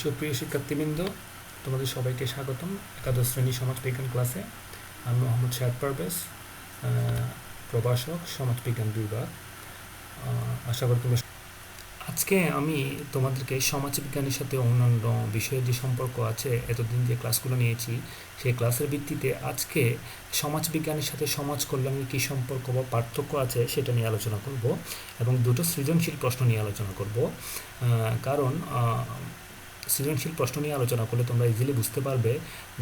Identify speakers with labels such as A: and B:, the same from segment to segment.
A: সুপ্রিয় শিক্ষার্থীবৃন্দ, তোমাদের সবাইকে স্বাগতম একাদশ শ্রেণী সমাজবিজ্ঞান ক্লাসে। আমি মোহাম্মদ শাহেদ পারভেজ, প্রভাষক, সমাজবিজ্ঞান বিভাগ। আশা করি তোমরা। আজকে আমি তোমাদেরকে সমাজবিজ্ঞানের সাথে অন্যান্য বিষয়ের যে সম্পর্ক আছে, এতদিন যে ক্লাসগুলো নিয়েছি সেই ক্লাসের ভিত্তিতে আজকে সমাজবিজ্ঞানের সাথে সমাজ কল্যাণের কী সম্পর্ক বা পার্থক্য আছে সেটা নিয়ে আলোচনা করব এবং দুটো সৃজনশীল প্রশ্ন নিয়ে আলোচনা করব। কারণ সৃজনশীল প্রশ্ন নিয়ে আলোচনা করলে তোমরা ইজিলি বুঝতে পারবে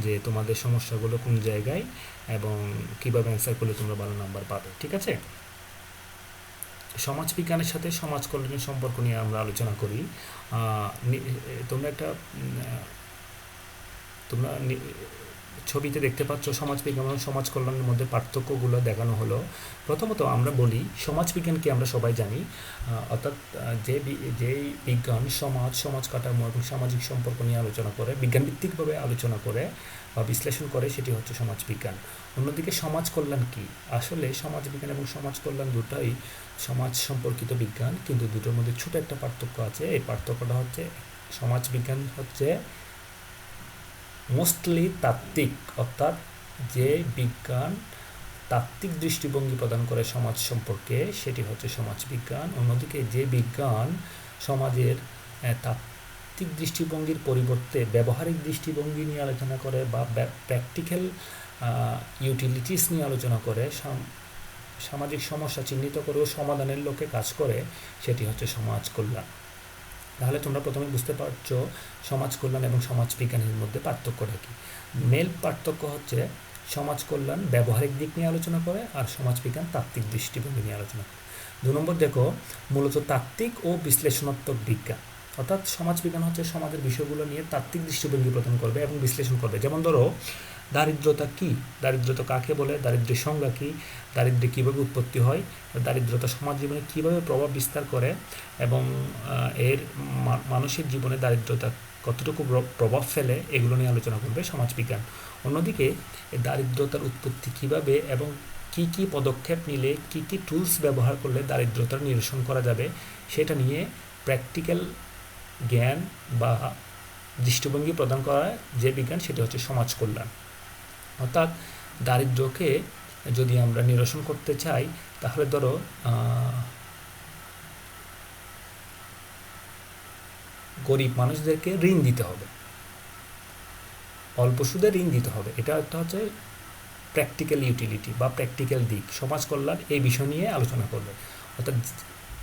A: যে তোমাদের সমস্যাগুলো কোন জায়গায় এবং কীভাবে অ্যান্সার করলে তোমরা ভালো নাম্বার পাবে। ঠিক আছে, সমাজবিজ্ঞানের সাথে সমাজ কল্যাণের সম্পর্ক নিয়ে আমরা আলোচনা করি। তোমরা ছবিতে দেখতে পাচ্ছ সমাজবিজ্ঞান এবং সমাজ কল্যাণের মধ্যে পার্থক্যগুলো দেখানো হলো। প্রথমত আমরা বলি সমাজবিজ্ঞানকে আমরা সবাই জানি, অর্থাৎ যে বিজ্ঞান সমাজ কাঠামো এবং সামাজিক সম্পর্ক নিয়ে আলোচনা করে, বিজ্ঞানভিত্তিকভাবে আলোচনা করে বা বিশ্লেষণ করে, সেটি হচ্ছে সমাজবিজ্ঞান। অন্যদিকে সমাজ কল্যাণ কী? আসলে সমাজবিজ্ঞান এবং সমাজ কল্যাণ দুটোই সমাজ সম্পর্কিত বিজ্ঞান, কিন্তু দুটোর মধ্যে ছোট একটা পার্থক্য আছে। এই পার্থক্যটা হচ্ছে সমাজবিজ্ঞান হচ্ছে মোস্টলি তাত্ত্বিক, অর্থাৎ যে বিজ্ঞান তাত্ত্বিক দৃষ্টিভঙ্গি প্রদান করে সমাজ সম্পর্কে, সেটি হচ্ছে সমাজবিজ্ঞান। অন্যদিকে যে বিজ্ঞান সমাজের তাত্ত্বিক দৃষ্টিভঙ্গির পরিবর্তে ব্যবহারিক দৃষ্টিভঙ্গি নিয়ে আলোচনা করে বা প্র্যাকটিক্যাল ইউটিলিটিস নিয়ে আলোচনা করে, সামাজিক সমস্যা চিহ্নিত করে ও সমাধানের লক্ষ্যে কাজ করে, সেটি হচ্ছে সমাজ কল্যাণ। তাহলে তোমরা প্রথমে বুঝতে পারছো সমাজ কল্যাণ এবং সমাজ বিজ্ঞানের মধ্যে পার্থক্যটা কী। মেল পার্থক্য হচ্ছে সমাজ কল্যাণ ব্যবহারিক দিক নিয়ে আলোচনা করে আর সমাজ বিজ্ঞান তাত্ত্বিক দৃষ্টিভঙ্গি নিয়ে আলোচনা করে। 2 নম্বর দেখো, মূলত তাত্ত্বিক ও বিশ্লেষণাত্মক বিজ্ঞান, অর্থাৎ সমাজ বিজ্ঞান হচ্ছে সমাজের বিষয়গুলো নিয়ে তাত্ত্বিক দৃষ্টিভঙ্গি প্রদান করবে এবং বিশ্লেষণ করবে। যেমন ধরো, দারিদ্রতা কী, দারিদ্রতা কাকে বলে, দারিদ্র্যের সংজ্ঞা কী, দারিদ্র্য কীভাবে উৎপত্তি হয়, দারিদ্রতা সমাজ জীবনে কীভাবে প্রভাব বিস্তার করে এবং এর মানুষের জীবনে দারিদ্রতা কতটুকু প্রভাব ফেলে, এগুলো নিয়ে আলোচনা করবে সমাজবিজ্ঞান। অন্যদিকে দারিদ্রতার উৎপত্তি কীভাবে এবং কী কী পদক্ষেপ নিলে, কী কী টুলস ব্যবহার করলে দারিদ্রতার নিরসন করা যাবে, সেটা নিয়ে প্র্যাকটিক্যাল জ্ঞান বা দৃষ্টিভঙ্গি প্রদান করা যে বিজ্ঞান, সেটি হচ্ছে সমাজ কল্যাণ। অর্থাৎ দারিদ্র্যকে যদি আমরা নিরসন করতে চাই, তাহলে ধরো গরিব মানুষদেরকে ঋণ দিতে হবে, অল্প সুদে ঋণ দিতে হবে। এটা একটা হচ্ছে প্র্যাকটিক্যাল ইউটিলিটি বা প্র্যাকটিক্যাল দিক। সমাজ কল্যাণ এই বিষয় নিয়ে আলোচনা করবে, অর্থাৎ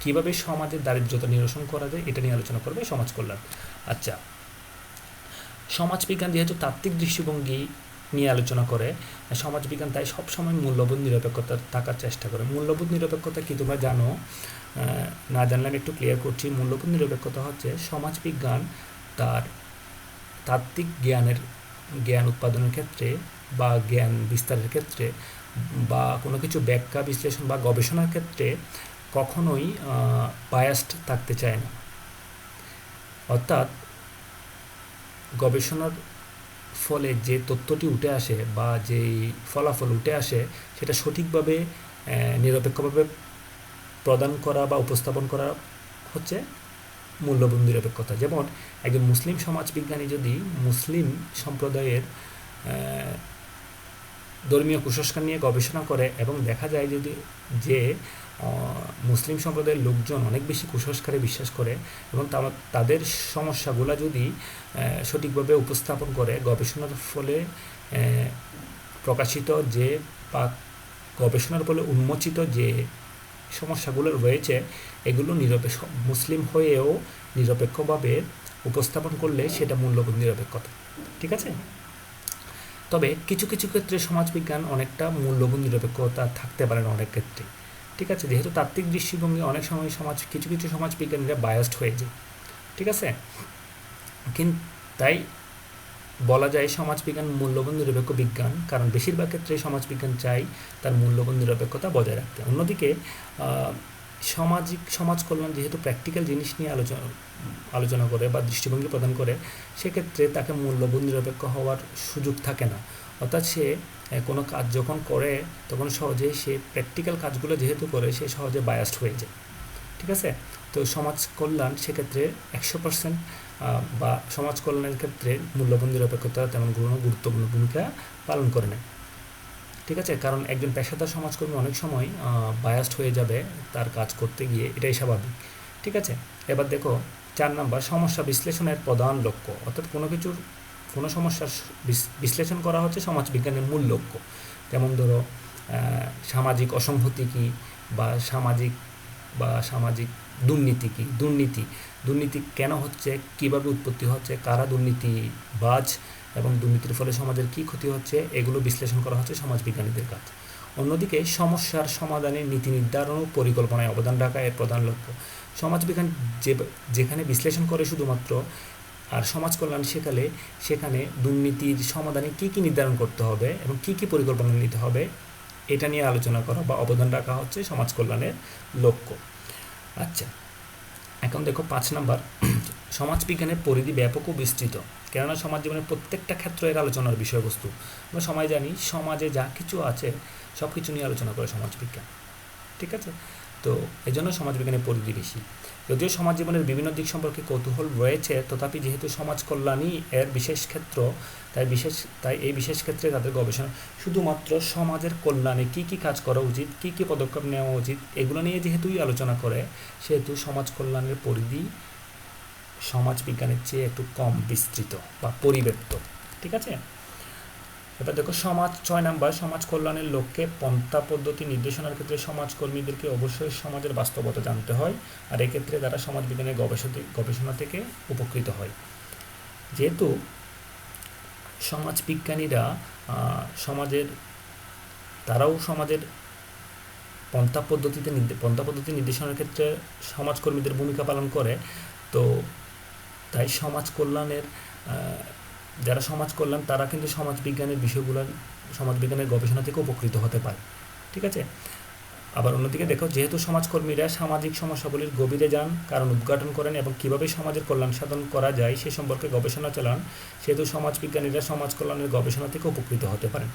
A: কীভাবে সমাজের দারিদ্রতা নিরসন করা যায়, এটা নিয়ে আলোচনা করবে সমাজ কল্যাণ। আচ্ছা, সমাজবিজ্ঞান যেহেতু তাত্ত্বিক দৃষ্টিভঙ্গি নিয়ে আলোচনা করে, সমাজবিজ্ঞান তাই সবসময় মূল্যবোধ নিরপেক্ষতা থাকার চেষ্টা করে। মূল্যবোধ নিরপেক্ষতা কি তোমরা জানো? না জানলে আমি একটু ক্লিয়ার করছি। মূল্যবোধ নিরপেক্ষতা হচ্ছে সমাজবিজ্ঞান তার তাত্ত্বিক জ্ঞান উৎপাদনের ক্ষেত্রে বা জ্ঞান বিস্তারের ক্ষেত্রে বা কোনো কিছু ব্যাখ্যা, বিশ্লেষণ বা গবেষণার ক্ষেত্রে কখনোই বায়াসড থাকতে চায় না। অর্থাৎ গবেষণার ফলে যে তথ্যটি উঠে আসে বা যেই ফলাফল উঠে আসে, সেটা সঠিকভাবে নিরপেক্ষভাবে প্রদান করা বা উপস্থাপন করা হচ্ছে মূল্যবোধ নিরপেক্ষতা। যেমন একজন মুসলিম সমাজবিজ্ঞানী যদি মুসলিম সম্প্রদায়ের ধর্মীয় কুসংস্কার নিয়ে গবেষণা করে এবং দেখা যায় যে মুসলিম সম্প্রদায়ের লোকজন অনেক বেশি কুসংস্কারে বিশ্বাস করে এবং তাদের সমস্যাগুলো যদি সঠিকভাবে উপস্থাপন করে, গবেষণার ফলে প্রকাশিত যে বা গবেষণার ফলে উন্মোচিত যে সমস্যাগুলো রয়েছে, এগুলো মুসলিম হয়েও নিরপেক্ষভাবে উপস্থাপন করলে সেটা মূল্যবোধ নিরপেক্ষতা। ঠিক আছে, তবে কিছু কিছু ক্ষেত্রে সমাজবিজ্ঞান অনেকটা মূল্যবোধ নিরপেক্ষতা থাকতে পারে না অনেক ক্ষেত্রে। ঠিক আছে, যেহেতু তাত্ত্বিক দৃষ্টিভঙ্গি অনেক সময় কিছু কিছু সমাজবিজ্ঞানীরা বায়াসড হয়ে যায়। ঠিক আছে, কিন্তু তাই বলা যায় সমাজবিজ্ঞান মূল্যবোধ নিরপেক্ষ বিজ্ঞান, কারণ বেশিরভাগ ক্ষেত্রে সমাজবিজ্ঞান চাই তার মূল্যবোধ নিরপেক্ষতা বজায় রাখতে। অন্যদিকে সমাজ কল্যাণ যেহেতু প্র্যাকটিক্যাল জিনিস নিয়ে আলোচনা করে বা দৃষ্টিভঙ্গি প্রদান করে, সেক্ষেত্রে তাকে মূল্যবোধ নিরপেক্ষ হওয়ার সুযোগ থাকে না। অর্থাৎ সে কোনো কাজ যখন করে তখন সহজেই সে প্র্যাকটিক্যাল কাজগুলো যেহেতু করে, সে সহজে বায়াসড হয়ে যায়। ঠিক আছে, তো সমাজ কল্যাণ সেক্ষেত্রে 100% বা সমাজ কল্যাণের ক্ষেত্রে মূল্যবোধ নিরপেক্ষতা তেমন কোনো গুরুত্বপূর্ণ ভূমিকা পালন করে না। ঠিক আছে, কারণ একজন পেশাদার সমাজকর্মী অনেক সময় বায়াসড হয়ে যাবে তার কাজ করতে গিয়ে, এটাই স্বাভাবিক। ঠিক আছে, এবার দেখো 4 নাম্বার, সমস্যা বিশ্লেষণের প্রধান লক্ষ্য। অর্থাৎ কোনো সমস্যার বিশ্লেষণ করা হচ্ছে সমাজবিজ্ঞানের মূল লক্ষ্য। যেমন ধরো সামাজিক অসংহতি কী, বা সামাজিক দুর্নীতি কী, দুর্নীতি কেন হচ্ছে, কীভাবে উৎপত্তি হচ্ছে, কারা দুর্নীতিবাজ এবং দুর্নীতির ফলে সমাজের কী ক্ষতি হচ্ছে, এগুলো বিশ্লেষণ করা হচ্ছে সমাজবিজ্ঞানীদের কাজ। অন্যদিকে সমস্যার সমাধানের নীতি নির্ধারণ ও পরিকল্পনায় অবদান রাখা এর প্রধান লক্ষ্য। সমাজবিজ্ঞান যেখানে বিশ্লেষণ করে শুধুমাত্র, আর সমাজ কল্যাণ সেখানে দুর্নীতির সমাধানে কী কী নির্ধারণ করতে হবে এবং কী কী পরিকল্পনা নিতে হবে, এটা নিয়ে আলোচনা করা বা অবদান রাখা হচ্ছে সমাজ কল্যাণের লক্ষ্য। আচ্ছা, এখন দেখো 5 নাম্বার, সমাজবিজ্ঞানের পরিধি ব্যাপক ও বিস্তৃত। কেননা সমাজ জীবনের প্রত্যেকটা ক্ষেত্র এর আলোচনার বিষয়বস্তু। আমরা সবাই জানি সমাজে যা কিছু আছে সব কিছু নিয়ে আলোচনা করে সমাজবিজ্ঞান। ঠিক আছে, তো এই জন্য সমাজবিজ্ঞানের পরিধি বেশি। যদিও সমাজ জীবনের বিভিন্ন দিক সম্পর্কে কৌতূহল রয়েছে, তথাপি যেহেতু সমাজ কল্যাণই এর বিশেষ ক্ষেত্র, তাই এই বিশেষ ক্ষেত্রে তাদের গবেষণা শুধুমাত্র সমাজের কল্যাণে কী কী কাজ করা উচিত, কী কী পদক্ষেপ নেওয়া উচিত, এগুলো নিয়ে যেহেতুই আলোচনা করে, সেহেতু সমাজ কল্যাণের পরিধি সমাজবিজ্ঞানের চেয়ে একটু কম বিস্তৃত বা পরিব্যাপ্ত। ঠিক আছে, এবার দেখো 6 নাম্বার, সমাজ কল্যাণের লক্ষ্যে পন্থা পদ্ধতি নির্দেশনার ক্ষেত্রে সমাজকর্মীদেরকে অবশ্যই সমাজের বাস্তবতা জানতে হয়, আর এক্ষেত্রে তারা সমাজবিজ্ঞানের গবেষণা থেকে উপকৃত হয়। যেহেতু সমাজবিজ্ঞানীরা তারাও সমাজের পন্থা পদ্ধতি নির্দেশনার ক্ষেত্রে সমাজকর্মীদের ভূমিকা পালন করে, তো তাই যারা সমাজ কল্যাণ তারা কিন্তু সমাজবিজ্ঞানের গবেষণা থেকে উপকৃত হতে পারে। ঠিক আছে, আবার অন্যদিকে দেখো, যেহেতু সমাজকর্মীরা সামাজিক সমস্যাগুলির গভীরে যান, কারণ উদ্ঘাটন করেন এবং কীভাবে সমাজের কল্যাণ সাধন করা যায় সে সম্পর্কে গবেষণা চালান, সেহেতু সমাজবিজ্ঞানীরা সমাজ কল্যাণের গবেষণা থেকে উপকৃত হতে পারেন।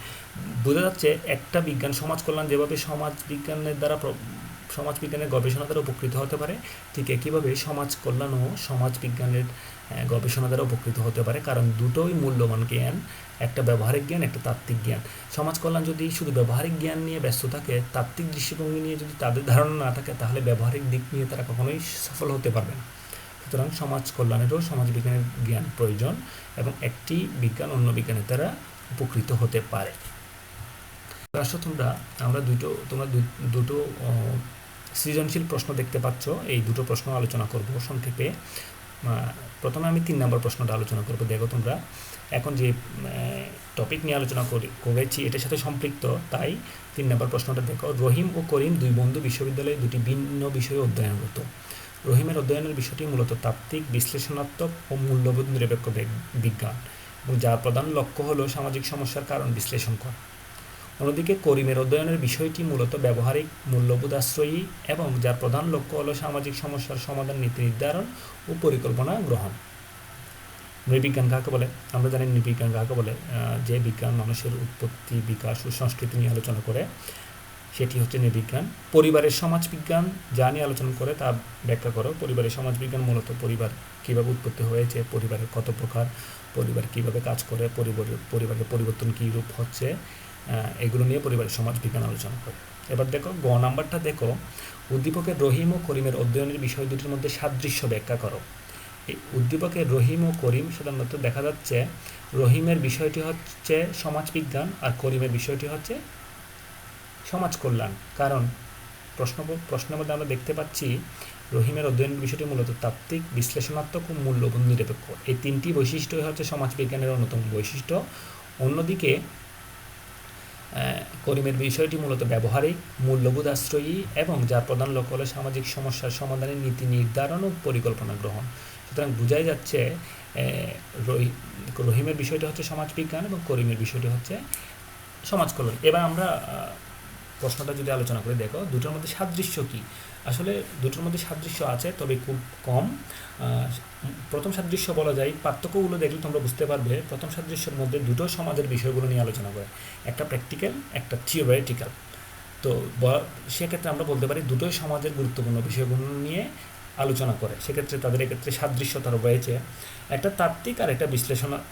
A: বোঝা যাচ্ছে একটা বিজ্ঞান, সমাজ কল্যাণ যেভাবে সমাজবিজ্ঞানের গবেষণা দ্বারা উপকৃত হতে পারে, ঠিক একইভাবে সমাজ কল্যাণও সমাজবিজ্ঞানের গবেষণা দ্বারা উপকৃত হতে পারে, কারণ দুটোই মূল্যবান জ্ঞান, একটা ব্যবহারিক জ্ঞান, একটা তাত্ত্বিক জ্ঞান। সমাজ কল্যাণ যদি শুধু ব্যবহারিক জ্ঞান নিয়ে ব্যস্ত থাকে, তাত্ত্বিক দৃষ্টিভঙ্গি নিয়ে যদি তাদের ধারণা না থাকে, তাহলে ব্যবহারিক দিক নিয়ে তারা কখনোই সফল হতে পারবে না। সুতরাং সমাজ কল্যাণেরও সমাজবিজ্ঞানের জ্ঞান প্রয়োজন, এবং একটি বিজ্ঞান অন্য বিজ্ঞানের দ্বারা উপকৃত হতে পারে। আসলে তোমরা দুটো সৃজনশীল প্রশ্ন দেখতে পাচ্ছ, এই দুটো প্রশ্ন আলোচনা করব সংক্ষেপে। প্রথমে আমি 3 নম্বর প্রশ্নটা আলোচনা করব। দেখো তোমরা এখন যে টপিক নিয়ে আলোচনা করেছি এটার সাথে সম্পৃক্ত, তাই 3 নম্বর প্রশ্নটা দেখো। রহিম ও করিম দুই বন্ধু বিশ্ববিদ্যালয়ে দুটি ভিন্ন বিষয়ে অধ্যয়নরত। রহিমের অধ্যয়নের বিষয়টি মূলত তাত্ত্বিক, বিশ্লেষণাত্মক ও মূল্যবোধ নিরপেক্ষ বিজ্ঞান, এবং যার প্রধান লক্ষ্য হলো সামাজিক সমস্যার কারণ বিশ্লেষণ করা। অন্যদিকে করিমের অধ্যয়নের বিষয়টি মূলত ব্যবহারিক, মূল্যবোধ আশ্রয়ী, এবং যার প্রধান লক্ষ্য হলো সামাজিক সমস্যার সমাধান, নীতি নির্ধারণ ও পরিকল্পনা গ্রহণ। নৃবিজ্ঞান কাকে বলে? আমরা জানি নৃবিজ্ঞান কাকে বলে। যে বিজ্ঞান মানুষের উৎপত্তি, বিকাশ ও সংস্কৃতি নিয়ে আলোচনা করে, সেটি হচ্ছে নৃবিজ্ঞান। পরিবারের সমাজবিজ্ঞান যা নিয়ে আলোচনা করে তা ব্যাখ্যা করো। পরিবারের সমাজবিজ্ঞান মূলত পরিবার কীভাবে উৎপত্তি হয়েছে, পরিবারের কত প্রকার, পরিবার কীভাবে কাজ করে, পরিবারের পরিবর্তন কী রূপ হচ্ছে, এগুলো নিয়ে পরিবারের সমাজবিজ্ঞান আলোচনা করে। এবার দেখো গ নাম্বারটা দেখো, উদ্দীপকের রহিম ও করিমের অধ্যয়নের বিষয় দুটির মধ্যে সাদৃশ্য ব্যাখ্যা করো। এই উদ্দীপকের রহিম ও করিম সাধারণত দেখা যাচ্ছে রহিমের বিষয়টি হচ্ছে সমাজবিজ্ঞান আর করিমের বিষয়টি হচ্ছে সমাজ কল্যাণ। কারণ প্রশ্নের মধ্যে আমরা দেখতে পাচ্ছি রহিমের অধ্যয়নের বিষয়টি মূলত তাত্ত্বিক, বিশ্লেষণাত্মক ও মূল্যবোধ নিরপেক্ষ। এই 3টি বৈশিষ্ট্যই হচ্ছে সমাজবিজ্ঞানের অন্যতম বৈশিষ্ট্য। অন্যদিকে করিমের বিষয়টি মূলত ব্যবহারিক, মূল্যবোধ আশ্রয়ী, এবং যার প্রধান লক্ষ্য হলো সামাজিক সমস্যার সমাধানের নীতি নির্ধারণ ও পরিকল্পনা গ্রহণ। সুতরাং বোঝাই যাচ্ছে রহিমের বিষয়টি হচ্ছে সমাজবিজ্ঞান এবং করিমের বিষয়টি হচ্ছে সমাজ কল্যাণ। এবার আমরা প্রশ্নটা যদি আলোচনা করে দেখো, দুটোর মধ্যে সাদৃশ্য কী? আসলে দুটোর মধ্যে সাদৃশ্য আছে, তবে খুব কম। প্রথম সাদৃশ্য বলা যায়, পার্থক্যগুলো দেখলে তোমরা বুঝতে পারবে। প্রথম সাদৃশ্যের মধ্যে দুটো সমাজের বিষয়গুলো নিয়ে আলোচনা করে, একটা প্র্যাকটিক্যাল, একটা থিওরিটিক্যাল। তো সেক্ষেত্রে আমরা বলতে পারি দুটোই সমাজের গুরুত্বপূর্ণ বিষয়গুলো নিয়ে আলোচনা করে, সেক্ষেত্রে তাদের এক্ষেত্রে সাদৃশ্যতা রয়েছে। একটা তাত্ত্বিক আর একটা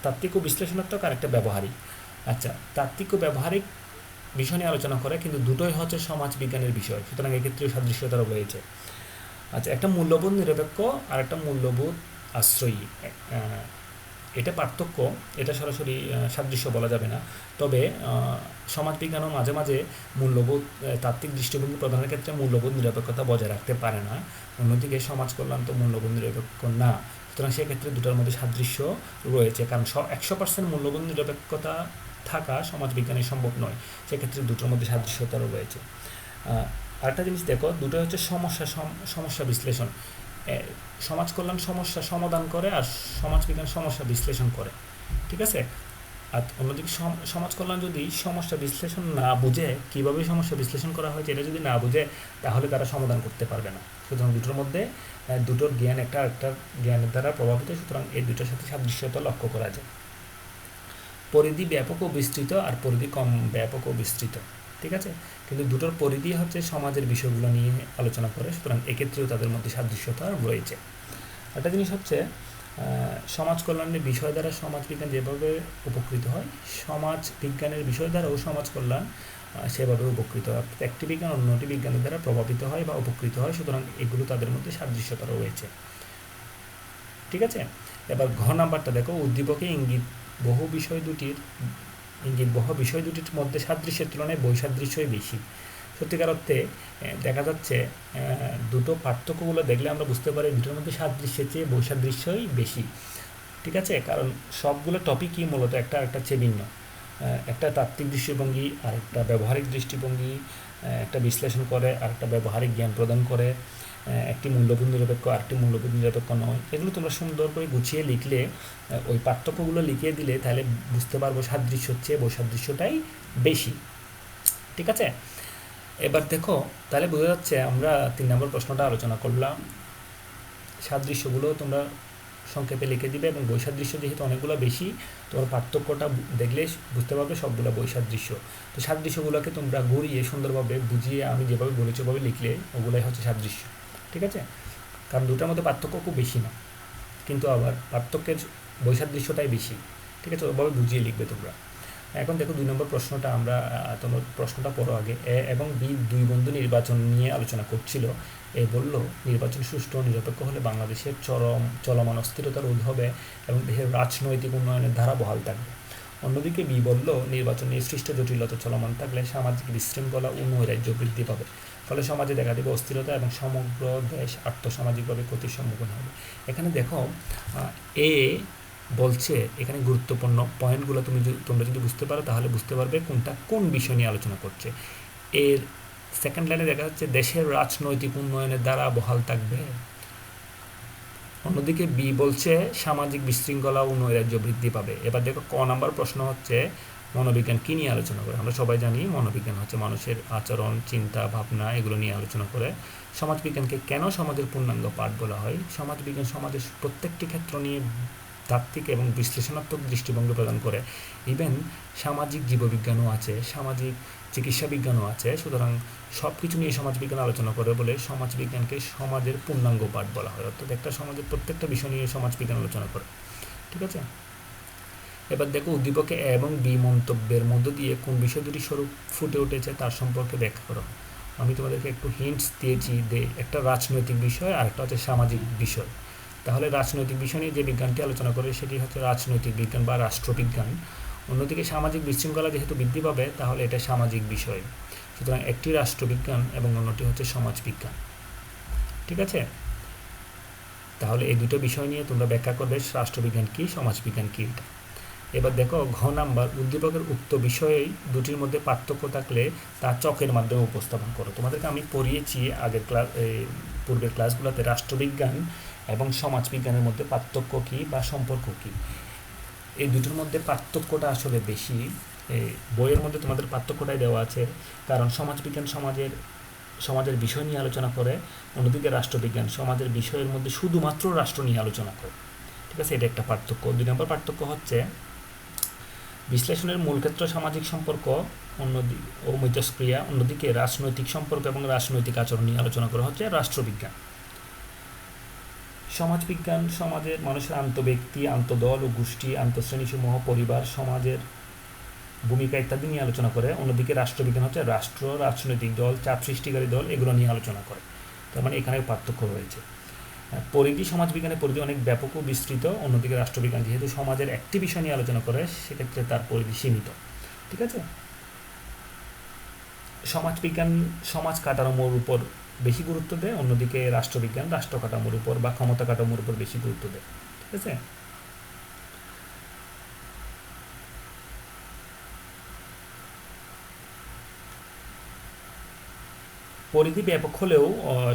A: তাত্ত্বিক ও বিশ্লেষণাত্মক আর একটা ব্যবহারিক। আচ্ছা, তাত্ত্বিক ও ব্যবহারিক বিষয় নিয়ে আলোচনা করে, কিন্তু দুটোই হচ্ছে সমাজ বিজ্ঞানের বিষয়, সুতরাং এক্ষেত্রে সাদৃশ্যতা রয়েছে। আচ্ছা, একটা মূল্যবোধ নিরপেক্ষ আর একটা মূল্যবোধ আশ্রয়ী, এটা পার্থক্য, এটা সরাসরি সাদৃশ্য বলা যাবে না। তবে সমাজবিজ্ঞানও মাঝে মাঝে মূল্যবোধ তাত্ত্বিক দৃষ্টিভঙ্গি প্রদানের ক্ষেত্রে মূল্যবোধ নিরপেক্ষতা বজায় রাখতে পারে না। অন্যদিকে সমাজ কল্যাণ তো মূল্যবোধ নিরপেক্ষ না, সুতরাং সেক্ষেত্রে দুটার মধ্যে সাদৃশ্য রয়েছে, কারণ 100% মূল্যবোধ নিরপেক্ষতা থাকা সমাজবিজ্ঞানে সম্ভব নয়, সেক্ষেত্রে দুটোর মধ্যে সাদৃশ্যতারও রয়েছে। আরেকটা জিনিস দেখো, দুটো হচ্ছে সমস্যা বিশ্লেষণ। সমাজ কল্যাণ সমস্যা সমাধান করে আর সমাজবিজ্ঞান সমস্যা বিশ্লেষণ করে, ঠিক আছে। আর অন্যদিকে সমাজ কল্যাণ যদি সমস্যা বিশ্লেষণ না বুঝে, কীভাবে সমস্যা বিশ্লেষণ করা হয়েছে এটা যদি না বুঝে, তাহলে তারা সমাধান করতে পারবে না। সুতরাং দুটোর মধ্যে দুটোর জ্ঞান একটা জ্ঞানের দ্বারা প্রভাবিত, সুতরাং এই দুটোর সাথে সাদৃশ্যতা লক্ষ্য করা যায়। পরিধি ব্যাপক ও বিস্তৃত আর পরিধি কম ব্যাপক ও বিস্তৃত, ঠিক আছে, কিন্তু দুটোর পরিধি হচ্ছে সমাজের বিষয়গুলো নিয়ে আলোচনা করে, সুতরাং এক্ষেত্রেও তাদের মধ্যে সাদৃশ্যতা রয়েছে। একটা জিনিস হচ্ছে সমাজ কল্যাণের বিষয় দ্বারা সমাজবিজ্ঞান যেভাবে উপকৃত হয়, সমাজ বিজ্ঞানের বিষয় দ্বারাও সমাজ কল্যাণ সেভাবে উপকৃত হয়। একটি বিজ্ঞান অন্যটি বিজ্ঞানের দ্বারা প্রভাবিত হয় বা উপকৃত হয়, সুতরাং এগুলো তাদের মধ্যে সাদৃশ্যতা রয়েছে, ঠিক আছে। এবার ঘ নাম্বারটা দেখো, উদ্দীপকে ইঙ্গিত বহু বিষয় দুটির মধ্যে সাদৃশ্যের তুলনায় বৈসাদৃশ্যই বেশি। সত্যিকার অর্থে দেখা যাচ্ছে দুটো পার্থক্যগুলো দেখলে আমরা বুঝতে পারি দুটোর মধ্যে সাদৃশ্যের চেয়ে বৈসাদৃশ্যই বেশি, ঠিক আছে, কারণ সবগুলো টপিকই মূলত একটা চেয়ে ভিন্ন। একটা তাত্ত্বিক দৃষ্টিভঙ্গি আর একটা ব্যবহারিক দৃষ্টিভঙ্গি, একটা বিশ্লেষণ করে আর একটা ব্যবহারিক জ্ঞান প্রদান করে, একটি মূল্যবোধ নিরপেক্ষ আর একটি মূল্যবোধ নিরপেক্ষ নয়। এগুলো তোমরা সুন্দর করে গুছিয়ে লিখলে, ওই পার্থক্যগুলো লিখিয়ে দিলে, তাহলে বুঝতে পারবো সাদৃশ্য হচ্ছে বৈসাদৃশ্যটাই বেশি, ঠিক আছে। এবার দেখো, তাহলে বোঝা যাচ্ছে আমরা 3 নম্বর প্রশ্নটা আলোচনা করলাম। সাদৃশ্যগুলো তোমরা সংক্ষেপে লিখে দিবে, এবং বৈসাদৃশ্য যেহেতু অনেকগুলো বেশি, তোমার পার্থক্যটা দেখলে বুঝতে পারবে সবগুলো বৈসাদৃশ্য। তো সাদৃশ্যগুলোকে তোমরা ঘুরিয়ে সুন্দরভাবে বুঝিয়ে আমি যেভাবে বলেছি ওভাবে লিখলে ওগুলাই হচ্ছে সাদৃশ্য, ঠিক আছে, কারণ দুটার মধ্যে পার্থক্য খুব বেশি না, কিন্তু আবার পার্থক্যের বৈসাদৃশ্যটাই বেশি, ঠিক আছে, ওভাবে বুঝিয়ে লিখবে তোমরা। এখন দেখো 2 নম্বর প্রশ্নটা, আমরা তোমার প্রশ্নটা পড়ো আগে। এ এবং বি দুই বন্ধু নির্বাচন নিয়ে আলোচনা করছিল। এ বলল, নির্বাচন সুষ্ঠু ও নিরপেক্ষ হলে বাংলাদেশের চলমান অস্থিরতা রোধ হবে এবং দেশের রাজনৈতিক উন্নয়নের ধারা বহাল থাকবে। অন্যদিকে বি বলল, নির্বাচন নিয়ে সৃষ্ট জটিলতা চলমান থাকলে সামাজিক বিশৃঙ্খলা ও নৈরাজ্য বৃদ্ধি পাবে, ফলে সমাজে দেখা দেবে অস্থিরতা এবং সমগ্র দেশ আর্থসামাজিকভাবে ক্ষতির সম্মুখীন হবে। এখানে দেখো, এ বলছে, এখানে গুরুত্বপূর্ণ পয়েন্টগুলো তোমরা যদি বুঝতে পারো তাহলে বুঝতে পারবে কোনটা কোন বিষয় নিয়ে আলোচনা করছে। এর সেকেন্ড লাইনে দেখা যাচ্ছে দেশের রাজনৈতিক উন্নয়নের দ্বারা বহাল থাকবে। অন্যদিকে বি বলছে সামাজিক বিশৃঙ্খলা ও নৈরাজ্য বৃদ্ধি পাবে। এবার দেখো, ক নাম্বার প্রশ্ন হচ্ছে মনোবিজ্ঞান কী নিয়ে আলোচনা করে। আমরা সবাই জানি মনোবিজ্ঞান হচ্ছে মানুষের আচরণ, চিন্তা, ভাবনা এগুলো নিয়ে আলোচনা করে। সমাজবিজ্ঞানকে কেন সমাজের পূর্ণাঙ্গ পাঠ বলা হয়? সমাজবিজ্ঞান সমাজের প্রত্যেকটি ক্ষেত্র নিয়ে তাত্ত্বিক এবং বিশ্লেষণাত্মক দৃষ্টিভঙ্গি প্রদান করে। ইভেন সামাজিক জীববিজ্ঞানও আছে, সামাজিক চিকিৎসা বিজ্ঞানও আছে, সুতরাং সব কিছু নিয়ে সমাজবিজ্ঞান আলোচনা করে বলে সমাজবিজ্ঞানকে সমাজের পূর্ণাঙ্গ পাঠ বলা হয়, অর্থাৎ একটা সমাজের প্রত্যেকটা বিষয় নিয়ে সমাজবিজ্ঞান আলোচনা করে, ঠিক আছে। এবার দেখো, উদ্দীপকে এ এবং বি মন্তব্যের মধ্য দিয়ে কোন বিষয় দুটি স্বরূপ ফুটে উঠেছে তার সম্পর্কে ব্যাখ্যা করো। আমি তোমাদেরকে একটু হিন্টস দিয়েছি, একটা রাজনৈতিক বিষয় আর একটা হচ্ছে সামাজিক বিষয়। তাহলে রাজনৈতিক বিষয় নিয়ে যে বিজ্ঞানটি আলোচনা করে সেটি হচ্ছে রাজনৈতিক বিজ্ঞান বা রাষ্ট্রবিজ্ঞান। অন্যদিকে সামাজিক বিশৃঙ্খলা যেহেতু বৃদ্ধি পাবে, তাহলে এটা সামাজিক বিষয়, সুতরাং একটি রাষ্ট্রবিজ্ঞান এবং অন্যটি হচ্ছে সমাজবিজ্ঞান, ঠিক আছে। তাহলে এই দুটো বিষয় নিয়ে তোমরা ব্যাখ্যা করবে রাষ্ট্রবিজ্ঞান কী, সমাজবিজ্ঞান কী। এবার দেখো, ঘ নাম্বার, উদ্দীপকের উক্ত বিষয়ে দুটির মধ্যে পার্থক্য থাকলে তা চকের মাধ্যমে উপস্থাপন করো। তোমাদেরকে আমি পড়িয়েছি আগের পূর্বের ক্লাসগুলোতে রাষ্ট্রবিজ্ঞান এবং সমাজবিজ্ঞানের মধ্যে পার্থক্য কী বা সম্পর্ক কী। এই দুটোর মধ্যে পার্থক্যটা আসলে বেশি, বইয়ের মধ্যে তোমাদের পার্থক্যটাই দেওয়া আছে, কারণ সমাজবিজ্ঞান সমাজের বিষয় নিয়ে আলোচনা করে, অন্যদিকে রাষ্ট্রবিজ্ঞান সমাজের বিষয়ের মধ্যে শুধুমাত্র রাষ্ট্র নিয়ে আলোচনা করে, ঠিক আছে, এটা একটা পার্থক্য। 2 নম্বর পার্থক্য হচ্ছে বিশ্লেষণের মূল ক্ষেত্র সামাজিক সম্পর্ক ও মিথস্ক্রিয়া, অন্যদিকে রাজনৈতিক সম্পর্ক এবং রাজনৈতিক আচরণ নিয়ে আলোচনা করা হচ্ছে রাষ্ট্রবিজ্ঞান। সমাজবিজ্ঞান সমাজের মানুষের আন্তঃব্যক্তি, আন্তঃদল ও গোষ্ঠী, আন্তঃশ্রেণীসমূহ, পরিবার, সমাজের ভূমিকা ইত্যাদি নিয়ে আলোচনা করে। অন্যদিকে রাষ্ট্রবিজ্ঞান হচ্ছে রাষ্ট্র, রাজনৈতিক দল, চাপ সৃষ্টিকারী দল এগুলো নিয়ে আলোচনা করে। তার মানে এখানে পার্থক্য রয়েছে। পরিধি, সমাজবিজ্ঞানের পরিধি অনেক ব্যাপক ও বিস্তৃত। অন্যদিকে রাষ্ট্রবিজ্ঞান যেহেতু সমাজের একটি বিষয় নিয়ে আলোচনা করে সেক্ষেত্রে তার পরিধি সীমিত। ঠিক আছে। সমাজবিজ্ঞান সমাজ কাঠামোর উপর বেশি গুরুত্ব দেয়, অন্যদিকে রাষ্ট্রবিজ্ঞান রাষ্ট্র কাঠামোর উপর বা ক্ষমতা কাঠামোর উপর বেশি গুরুত্ব দেয়। ঠিক আছে। পরিধি ব্যাপক হলেও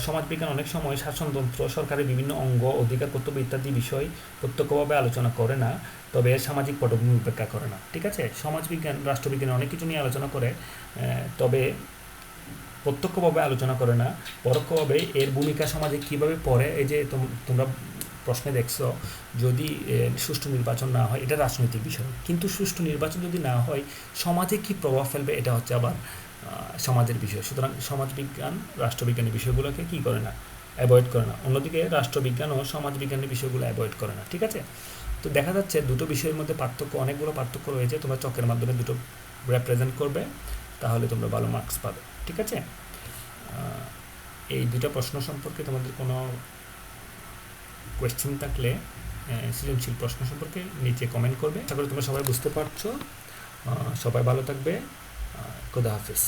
A: সমাজবিজ্ঞান অনেক সময় শাসনতন্ত্র, সরকারের বিভিন্ন অঙ্গ, অধিকার, কর্তব্য ইত্যাদি বিষয় প্রত্যক্ষভাবে আলোচনা করে না, তবে এর সামাজিক পটভূমি উপেক্ষা করে না। ঠিক আছে। সমাজবিজ্ঞান রাষ্ট্রবিজ্ঞান অনেক কিছু নিয়ে আলোচনা করে, তবে প্রত্যক্ষভাবে আলোচনা করে না, পরোক্ষভাবে এর ভূমিকা সমাজে কীভাবে পড়ে। এই যে তোমরা প্রশ্নে দেখছো, যদি সুষ্ঠু নির্বাচন না হয়, এটা রাজনৈতিক বিষয়, কিন্তু সুষ্ঠু নির্বাচন যদি না হয় সমাজে কী প্রভাব ফেলবে এটা হচ্ছে আবার সমাজের বিষয়। সুতরাং সমাজবিজ্ঞান রাষ্ট্রবিজ্ঞানের বিষয়গুলোকে কী করে না, অ্যাভয়েড করে না। অন্যদিকে রাষ্ট্রবিজ্ঞান ও সমাজবিজ্ঞানের বিষয়গুলো অ্যাভয়েড করে না। ঠিক আছে। তো দেখা যাচ্ছে দুটো বিষয়ের মধ্যে পার্থক্য, অনেকগুলো পার্থক্য রয়েছে। তোমরা চকের মাধ্যমে দুটো রিপ্রেজেন্ট করবে, তাহলে তোমরা ভালো মার্কস পাবে। ঠিক আছে। এই দুটো প্রশ্ন সম্পর্কে তোমাদের কোনো কোয়েশ্চেন থাকলে, সৃজনশীল প্রশ্ন সম্পর্কে নিচে কমেন্ট করবে। আশা করি তোমরা সবাই বুঝতে পারছো। সবাই ভালো থাকবে। খোদা হাফেজ।